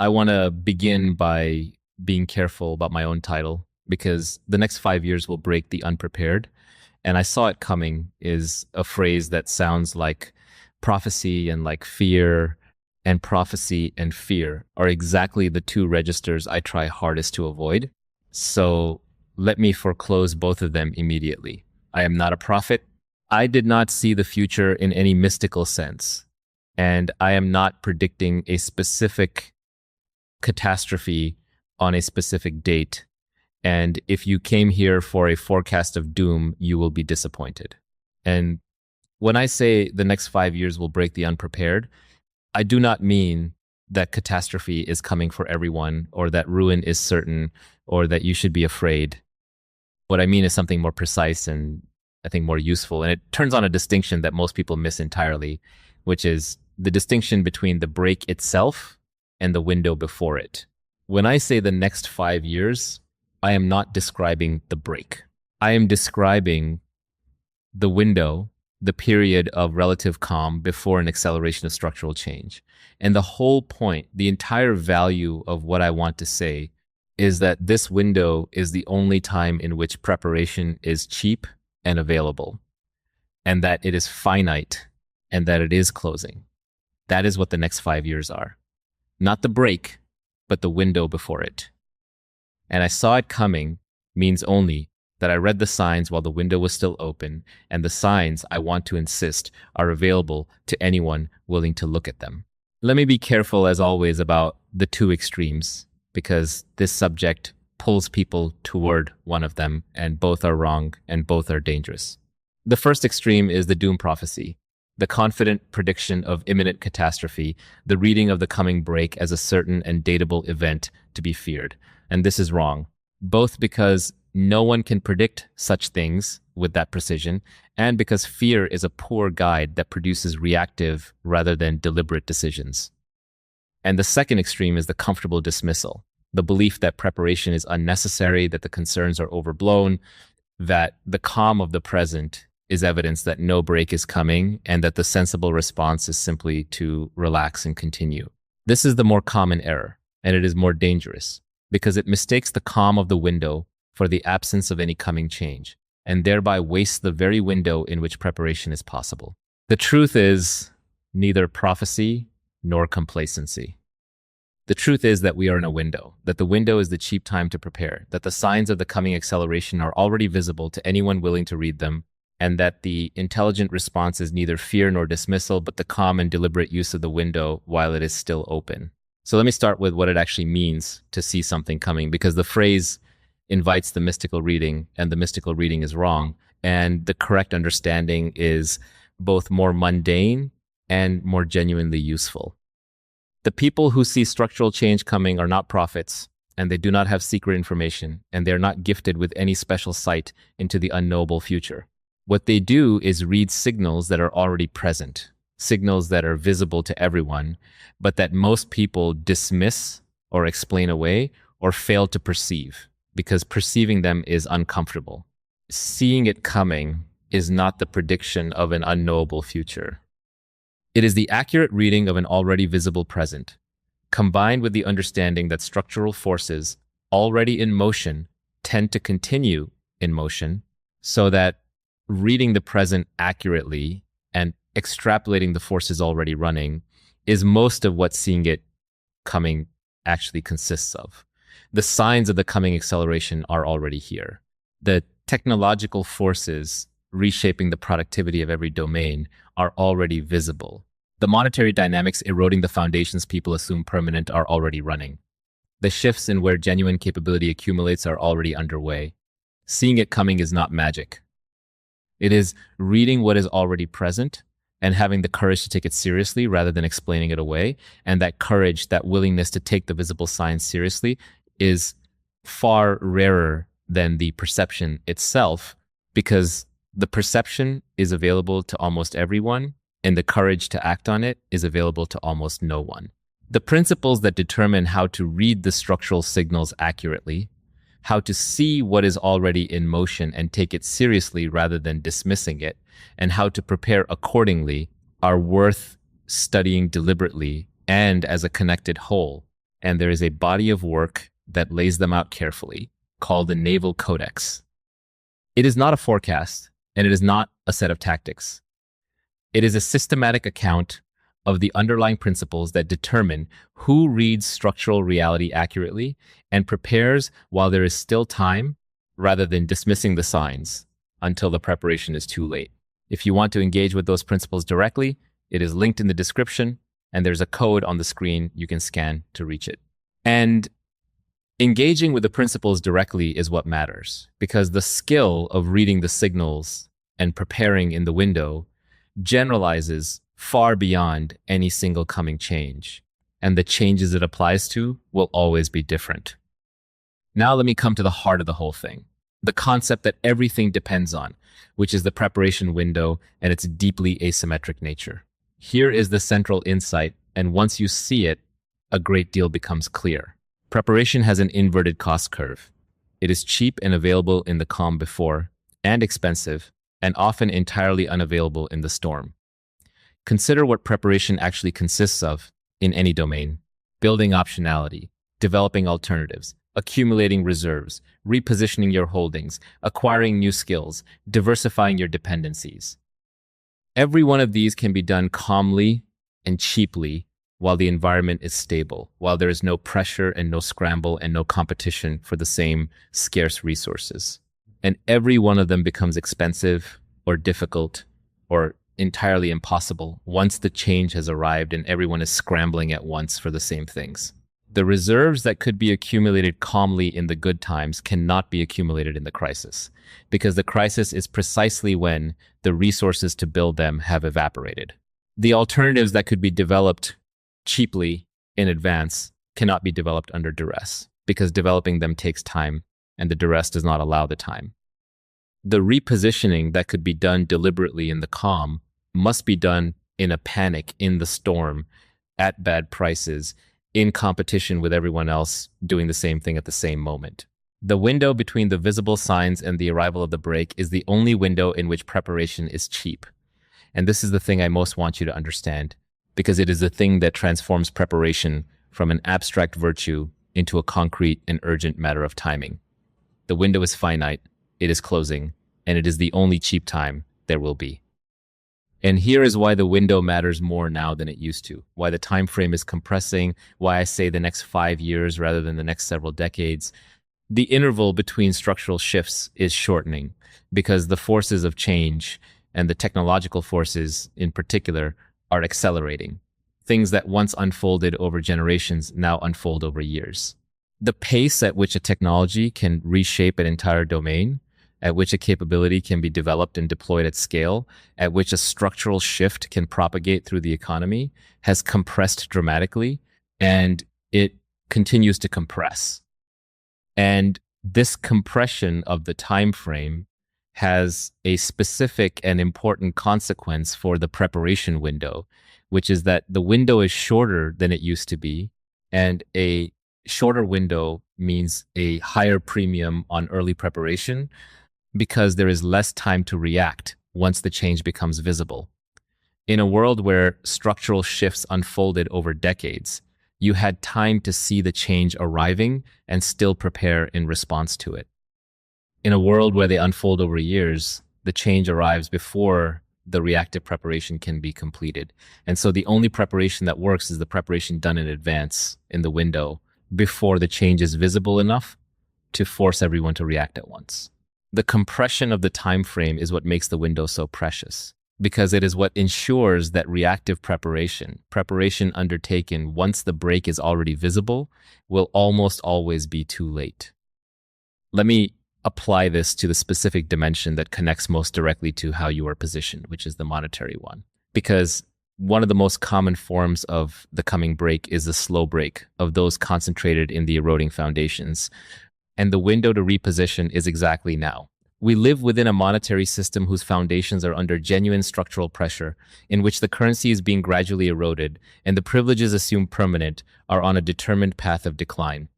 I want to begin by being careful about my own title because the next 5 years will break the unprepared. And I saw it coming is a phrase that sounds like prophecy and like fear, and prophecy and fear are exactly the two registers I try hardest to avoid. So let me foreclose both of them immediately. I am not a prophet. I did not see the future in any mystical sense. And I am not predicting a specific catastrophe on a specific date. And if you came here for a forecast of doom, you will be disappointed. And when I say the next 5 years will break the unprepared, I do not mean that catastrophe is coming for everyone or that ruin is certain or that you should be afraid. What I mean is something more precise and I think more useful. And it turns on a distinction that most people miss entirely, which is the distinction between the break itself and the window before it. When I say the next 5 years, I am not describing the break. I am describing the window, the period of relative calm before an acceleration of structural change. And the whole point, the entire value of what I want to say is that this window is the only time in which preparation is cheap and available, and that it is finite and that it is closing. That is what the next 5 years are. Not the break, but the window before it. And I saw it coming means only that I read the signs while the window was still open, and the signs, I want to insist, are available to anyone willing to look at them. Let me be careful, as always, about the two extremes, because this subject pulls people toward one of them, and both are wrong and both are dangerous. The first extreme is the doom prophecy, the confident prediction of imminent catastrophe, the reading of the coming break as a certain and datable event to be feared. And this is wrong, both because no one can predict such things with that precision, and because fear is a poor guide that produces reactive rather than deliberate decisions. And the second extreme is the comfortable dismissal, the belief that preparation is unnecessary, that the concerns are overblown, that the calm of the present is evidence that no break is coming, and that the sensible response is simply to relax and continue. This is the more common error, and it is more dangerous, because it mistakes the calm of the window for the absence of any coming change, and thereby wastes the very window in which preparation is possible. The truth is neither prophecy nor complacency. The truth is that we are in a window, that the window is the cheap time to prepare, that the signs of the coming acceleration are already visible to anyone willing to read them, and that the intelligent response is neither fear nor dismissal, but the calm and deliberate use of the window while it is still open. So let me start with what it actually means to see something coming, because the phrase invites the mystical reading, and the mystical reading is wrong. And the correct understanding is both more mundane and more genuinely useful. The people who see structural change coming are not prophets, and they do not have secret information, and they are not gifted with any special sight into the unknowable future. What they do is read signals that are already present, signals that are visible to everyone, but that most people dismiss or explain away or fail to perceive, because perceiving them is uncomfortable. Seeing it coming is not the prediction of an unknowable future. It is the accurate reading of an already visible present, combined with the understanding that structural forces already in motion tend to continue in motion, so that reading the present accurately and extrapolating the forces already running is most of what seeing it coming actually consists of. The signs of the coming acceleration are already here. The technological forces reshaping the productivity of every domain are already visible. The monetary dynamics eroding the foundations people assume permanent are already running. The shifts in where genuine capability accumulates are already underway. Seeing it coming is not magic. It is reading what is already present and having the courage to take it seriously rather than explaining it away. And that courage, that willingness to take the visible signs seriously, is far rarer than the perception itself, because the perception is available to almost everyone, and the courage to act on it is available to almost no one. The principles that determine how to read the structural signals accurately, how to see what is already in motion and take it seriously rather than dismissing it, and how to prepare accordingly are worth studying deliberately and as a connected whole, and there is a body of work that lays them out carefully called the Naval Codex. It is not a forecast, and it is not a set of tactics. It is a systematic account of the underlying principles that determine who reads structural reality accurately and prepares while there is still time, rather than dismissing the signs until the preparation is too late. If you want to engage with those principles directly, it is linked in the description, and there's a code on the screen you can scan to reach it. And engaging with the principles directly is what matters, because the skill of reading the signals and preparing in the window generalizes far beyond any single coming change, and the changes it applies to will always be different. Now let me come to the heart of the whole thing, the concept that everything depends on, which is the preparation window and its deeply asymmetric nature. Here is the central insight, and once you see it, a great deal becomes clear. Preparation has an inverted cost curve. It is cheap and available in the calm before, and expensive, and often entirely unavailable in the storm. Consider what preparation actually consists of in any domain: building optionality, developing alternatives, accumulating reserves, repositioning your holdings, acquiring new skills, diversifying your dependencies. Every one of these can be done calmly and cheaply while the environment is stable, while there is no pressure and no scramble and no competition for the same scarce resources. And every one of them becomes expensive or difficult or entirely impossible once the change has arrived and everyone is scrambling at once for the same things. The reserves that could be accumulated calmly in the good times cannot be accumulated in the crisis, because the crisis is precisely when the resources to build them have evaporated. The alternatives that could be developed cheaply in advance cannot be developed under duress, because developing them takes time, and the duress does not allow the time. The repositioning that could be done deliberately in the calm must be done in a panic, in the storm, at bad prices, in competition with everyone else doing the same thing at the same moment. The window between the visible signs and the arrival of the break is the only window in which preparation is cheap. And this is the thing I most want you to understand, because it is the thing that transforms preparation from an abstract virtue into a concrete and urgent matter of timing. The window is finite, it is closing, and it is the only cheap time there will be. And here is why the window matters more now than it used to, why the time frame is compressing, why I say the next 5 years rather than the next several decades. The interval between structural shifts is shortening, because the forces of change, and the technological forces in particular, are accelerating. Things that once unfolded over generations now unfold over years. The pace at which a technology can reshape an entire domain, at which a capability can be developed and deployed at scale, at which a structural shift can propagate through the economy, has compressed dramatically, and it continues to compress. And this compression of the time frame has a specific and important consequence for the preparation window, which is that the window is shorter than it used to be, and a shorter window means a higher premium on early preparation, because there is less time to react once the change becomes visible. In a world where structural shifts unfolded over decades, you had time to see the change arriving and still prepare in response to it. In a world where they unfold over years, the change arrives before the reactive preparation can be completed. And so the only preparation that works is the preparation done in advance in the window before the change is visible enough to force everyone to react at once. The compression of the time frame is what makes the window so precious, because it is what ensures that reactive preparation undertaken once the break is already visible, will almost always be too late. Let me apply this to the specific dimension that connects most directly to how you are positioned, which is the monetary one. Because one of the most common forms of the coming break is the slow break of those concentrated in the eroding foundations. And the window to reposition is exactly now. We live within a monetary system whose foundations are under genuine structural pressure, in which the currency is being gradually eroded, and the privileges assumed permanent are on a determined path of decline.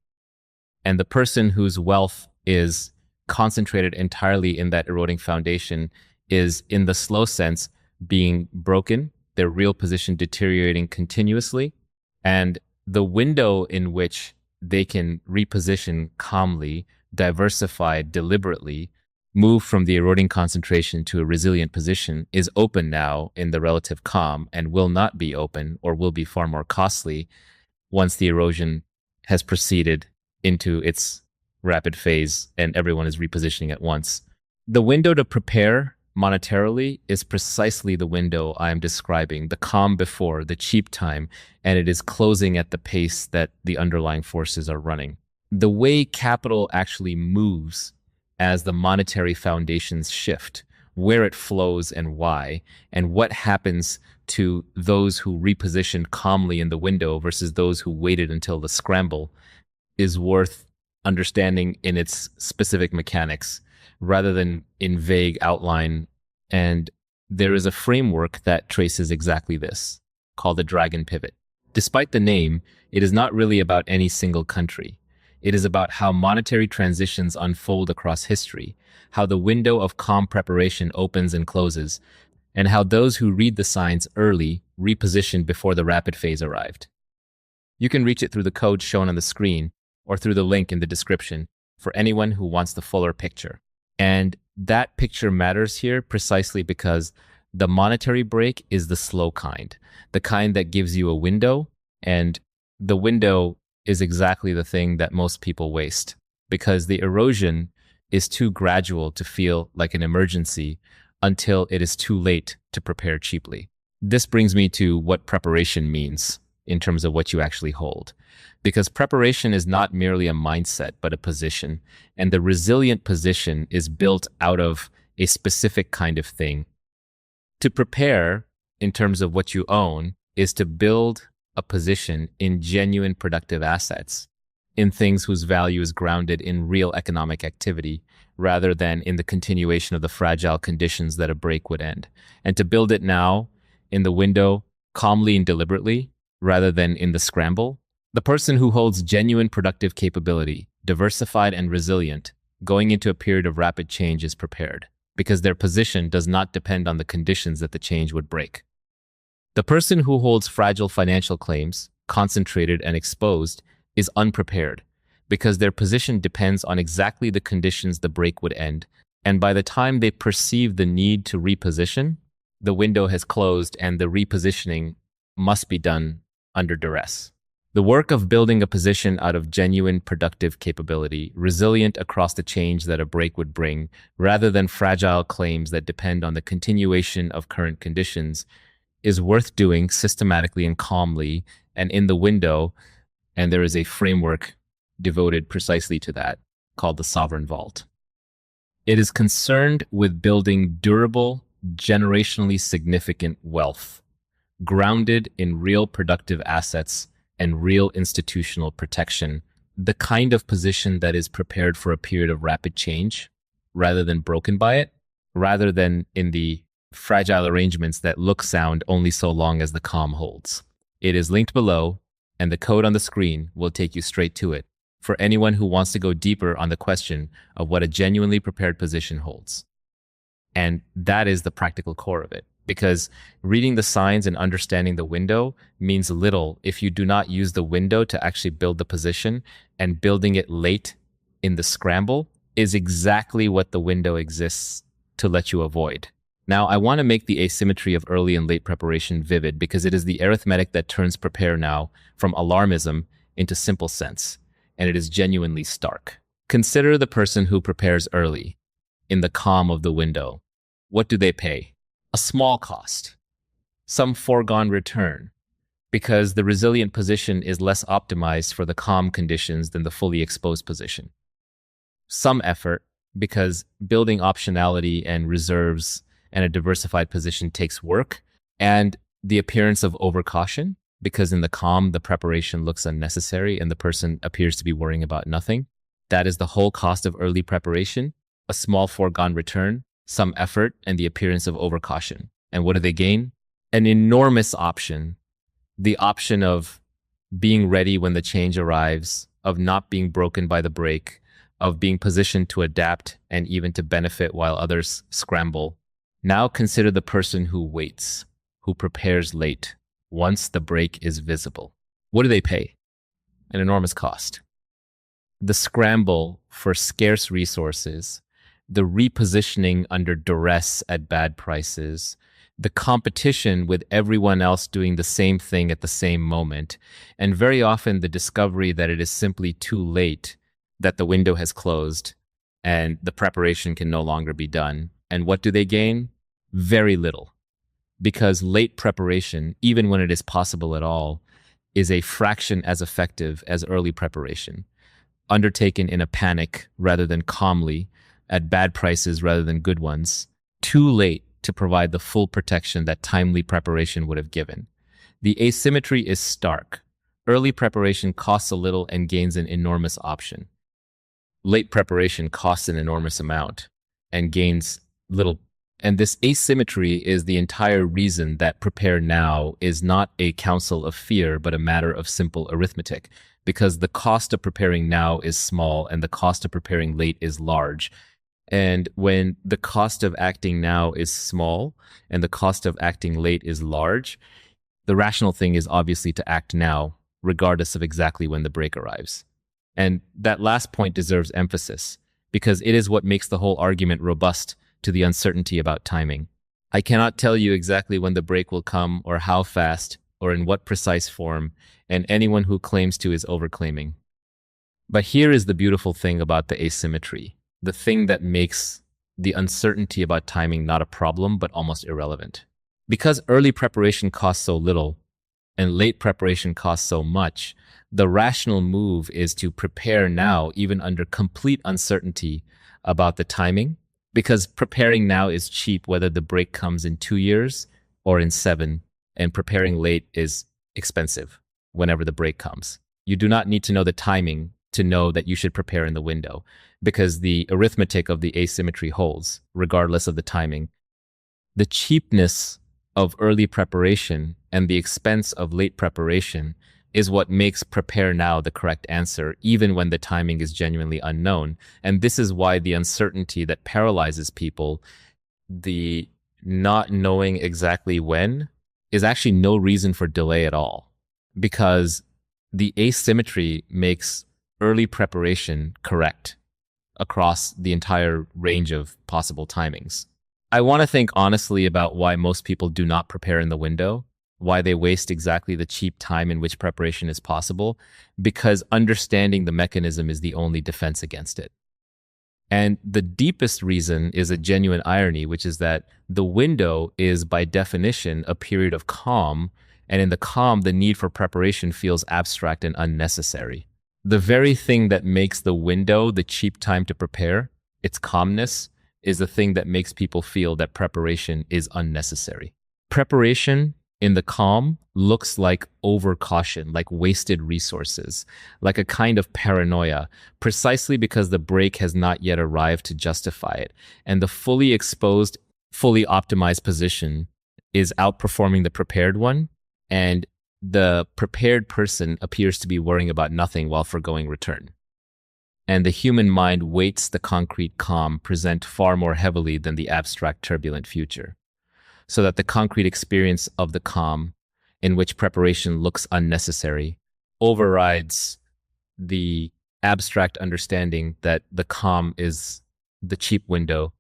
And the person whose wealth is concentrated entirely in that eroding foundation is, in the slow sense, being broken, their real position deteriorating continuously, and The window in which they can reposition calmly, diversify deliberately, move from the eroding concentration to a resilient position is open now in the relative calm and will not be open or will be far more costly once the erosion has proceeded into its rapid phase and everyone is repositioning at once. The window to prepare monetarily is precisely the window I am describing, the calm before, the cheap time, and it is closing at the pace that the underlying forces are running. The way capital actually moves as the monetary foundations shift, where it flows and why, and what happens to those who repositioned calmly in the window versus those who waited until the scramble is worth understanding in its specific mechanics rather than in vague outline. And there is a framework that traces exactly this, called the dragon pivot. Despite the name, it is not really about any single country. It is about how monetary transitions unfold across history, how the window of calm preparation opens and closes, and how those who read the signs early repositioned before the rapid phase arrived. You can reach it through the code shown on the screen or through the link in the description for anyone who wants the fuller picture. And that picture matters here precisely because the monetary break is the slow kind, the kind that gives you a window, and the window is exactly the thing that most people waste because the erosion is too gradual to feel like an emergency until it is too late to prepare cheaply. This brings me to what preparation means in terms of what you actually hold. Because preparation is not merely a mindset, but a position. And the resilient position is built out of a specific kind of thing. To prepare, in terms of what you own, is to build a position in genuine productive assets, in things whose value is grounded in real economic activity, rather than in the continuation of the fragile conditions that a break would end. And to build it now, in the window, calmly and deliberately, rather than in the scramble. The person who holds genuine productive capability, diversified and resilient, going into a period of rapid change is prepared, because their position does not depend on the conditions that the change would break. The person who holds fragile financial claims, concentrated and exposed, is unprepared, because their position depends on exactly the conditions the break would end, and by the time they perceive the need to reposition, the window has closed and the repositioning must be done under duress. The work of building a position out of genuine productive capability, resilient across the change that a break would bring, rather than fragile claims that depend on the continuation of current conditions, is worth doing systematically and calmly and in the window, and there is a framework devoted precisely to that, called the Sovereign Vault. It is concerned with building durable, generationally significant wealth, grounded in real productive assets and real institutional protection, the kind of position that is prepared for a period of rapid change, rather than broken by it, rather than in the fragile arrangements that look sound only so long as the calm holds. It is linked below, and the code on the screen will take you straight to it for anyone who wants to go deeper on the question of what a genuinely prepared position holds. And that is the practical core of it, because reading the signs and understanding the window means little if you do not use the window to actually build the position, and building it late in the scramble is exactly what the window exists to let you avoid. Now, I want to make the asymmetry of early and late preparation vivid because it is the arithmetic that turns prepare now from alarmism into simple sense, and it is genuinely stark. Consider the person who prepares early, in the calm of the window. What do they pay? A small cost, some foregone return, because the resilient position is less optimized for the calm conditions than the fully exposed position. Some effort, because building optionality and reserves and a diversified position takes work, and the appearance of overcaution, because in the calm, the preparation looks unnecessary and the person appears to be worrying about nothing. That is the whole cost of early preparation, a small foregone return, some effort, and the appearance of overcaution. And what do they gain? An enormous option, the option of being ready when the change arrives, of not being broken by the break, of being positioned to adapt and even to benefit while others scramble. Now consider the person who waits, who prepares late, once the break is visible. What do they pay? An enormous cost. The scramble for scarce resources, the repositioning under duress at bad prices, the competition with everyone else doing the same thing at the same moment, and very often the discovery that it is simply too late, that the window has closed and the preparation can no longer be done. And what do they gain? Very little. Because late preparation, even when it is possible at all, is a fraction as effective as early preparation, undertaken in a panic rather than calmly, at bad prices rather than good ones, too late to provide the full protection that timely preparation would have given. The asymmetry is stark. Early preparation costs a little and gains an enormous option. Late preparation costs an enormous amount and gains little. And this asymmetry is the entire reason that prepare now is not a counsel of fear, but a matter of simple arithmetic, because the cost of preparing now is small and the cost of preparing late is large. And when the cost of acting now is small and the cost of acting late is large, the rational thing is obviously to act now, regardless of exactly when the break arrives. And that last point deserves emphasis, because it is what makes the whole argument robust to the uncertainty about timing. I cannot tell you exactly when the break will come or how fast or in what precise form, and anyone who claims to is overclaiming. But here is the beautiful thing about the asymmetry, the thing that makes the uncertainty about timing not a problem but almost irrelevant. Because early preparation costs so little and late preparation costs so much, the rational move is to prepare now even under complete uncertainty about the timing, because preparing now is cheap whether the break comes in 2 years or in 7, and preparing late is expensive whenever the break comes. You do not need to know the timing to know that you should prepare in the window, because the arithmetic of the asymmetry holds, regardless of the timing. The cheapness of early preparation and the expense of late preparation is what makes prepare now the correct answer, even when the timing is genuinely unknown. And this is why the uncertainty that paralyzes people, the not knowing exactly when, is actually no reason for delay at all, because the asymmetry makes early preparation correct across the entire range of possible timings. I want to think honestly about why most people do not prepare in the window, why they waste exactly the cheap time in which preparation is possible, because understanding the mechanism is the only defense against it. And the deepest reason is a genuine irony, which is that the window is by definition a period of calm, and in the calm, the need for preparation feels abstract and unnecessary. The very thing that makes the window the cheap time to prepare, its calmness, is the thing that makes people feel that preparation is unnecessary. Preparation in the calm looks like overcaution, like wasted resources, like a kind of paranoia, precisely because the break has not yet arrived to justify it. And the fully exposed, fully optimized position is outperforming the prepared one, and the prepared person appears to be worrying about nothing while foregoing return. And the human mind weights the concrete calm present far more heavily than the abstract turbulent future, so that the concrete experience of the calm, in which preparation looks unnecessary, overrides the abstract understanding that the calm is the cheap window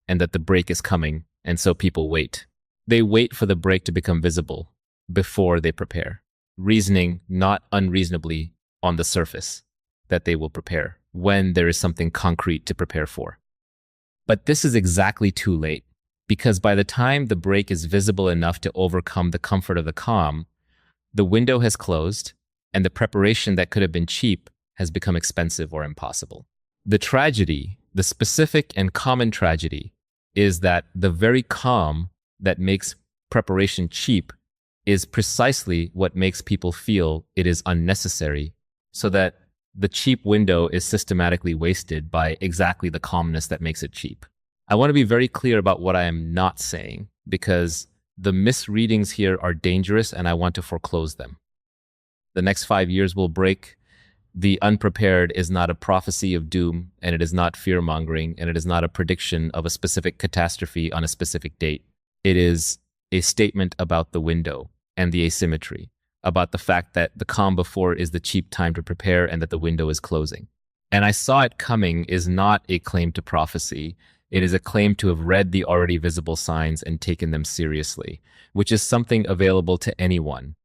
and that the break is coming, and so people wait. They wait for the break to become visible before they prepare, reasoning not unreasonably on the surface that they will prepare when there is something concrete to prepare for. But this is exactly too late, because by the time the break is visible enough to overcome the comfort of the calm, the window has closed and the preparation that could have been cheap has become expensive or impossible. The tragedy, the specific and common tragedy, is that the very calm that makes preparation cheap is precisely what makes people feel it is unnecessary, so that the cheap window is systematically wasted by exactly the calmness that makes it cheap. I want to be very clear about what I am not saying, because the misreadings here are dangerous and I want to foreclose them. The next 5 years will break. The unprepared is not a prophecy of doom, and it is not fear-mongering, and it is not a prediction of a specific catastrophe on a specific date. It is a statement about the window and the asymmetry, about the fact that the calm before is the cheap time to prepare and that the window is closing. And I saw it coming is not a claim to prophecy. It is a claim to have read the already visible signs and taken them seriously, which is something available to anyone.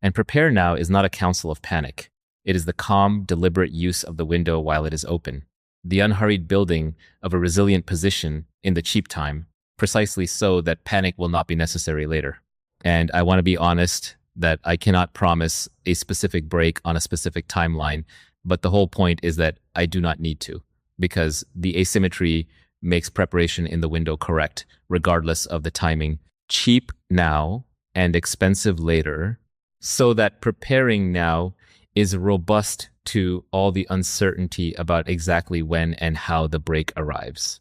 And prepare now is not a counsel of panic. It is the calm, deliberate use of the window while it is open, the unhurried building of a resilient position in the cheap time, precisely so that panic will not be necessary later. And I want to be honest that I cannot promise a specific break on a specific timeline, but the whole point is that I do not need to, because the asymmetry makes preparation in the window correct, regardless of the timing. Cheap now and expensive later, so that preparing now is robust to all the uncertainty about exactly when and how the break arrives.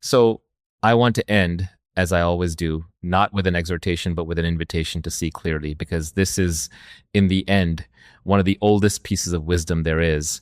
So I want to end, as I always do, not with an exhortation, but with an invitation to see clearly, because this is, in the end, one of the oldest pieces of wisdom there is,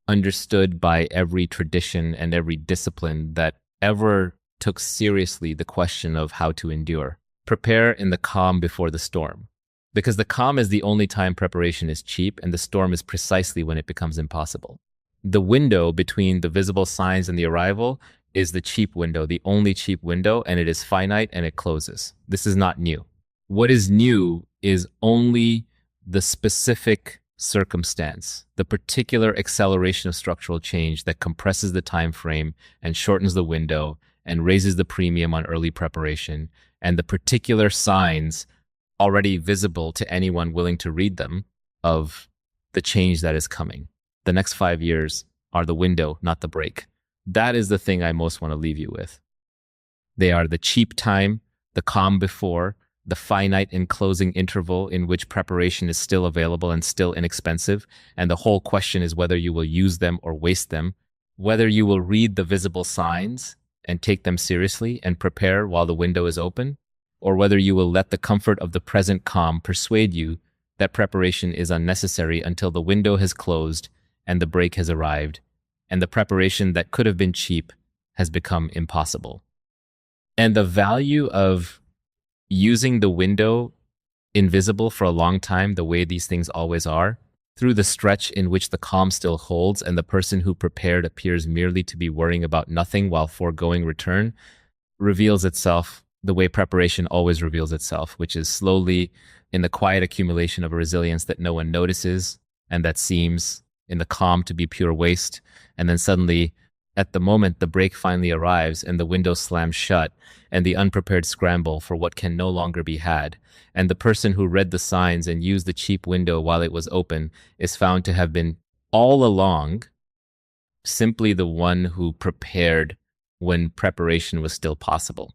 understood by every tradition and every discipline that ever took seriously the question of how to endure. Prepare in the calm before the storm. Because the calm is the only time preparation is cheap, and the storm is precisely when it becomes impossible. The window between the visible signs and the arrival is the cheap window, the only cheap window, and it is finite and it closes. This is not new. What is new is only the specific circumstance, the particular acceleration of structural change that compresses the time frame and shortens the window and raises the premium on early preparation, and the particular signs already visible to anyone willing to read them of the change that is coming. The next 5 years are the window, not the break. That is the thing I most want to leave you with. They are the cheap time, the calm before, the finite and closing interval in which preparation is still available and still inexpensive, and the whole question is whether you will use them or waste them, whether you will read the visible signs and take them seriously and prepare while the window is open, or whether you will let the comfort of the present calm persuade you that preparation is unnecessary until the window has closed and the break has arrived, and the preparation that could have been cheap has become impossible. And the value of using the window invisible for a long time, the way these things always are, through the stretch in which the calm still holds and the person who prepared appears merely to be worrying about nothing while foregoing return, reveals itself the way preparation always reveals itself, which is slowly in the quiet accumulation of a resilience that no one notices and that seems in the calm to be pure waste. And then suddenly, at the moment the break finally arrives and the window slams shut and the unprepared scramble for what can no longer be had, and the person who read the signs and used the cheap window while it was open is found to have been all along simply the one who prepared when preparation was still possible.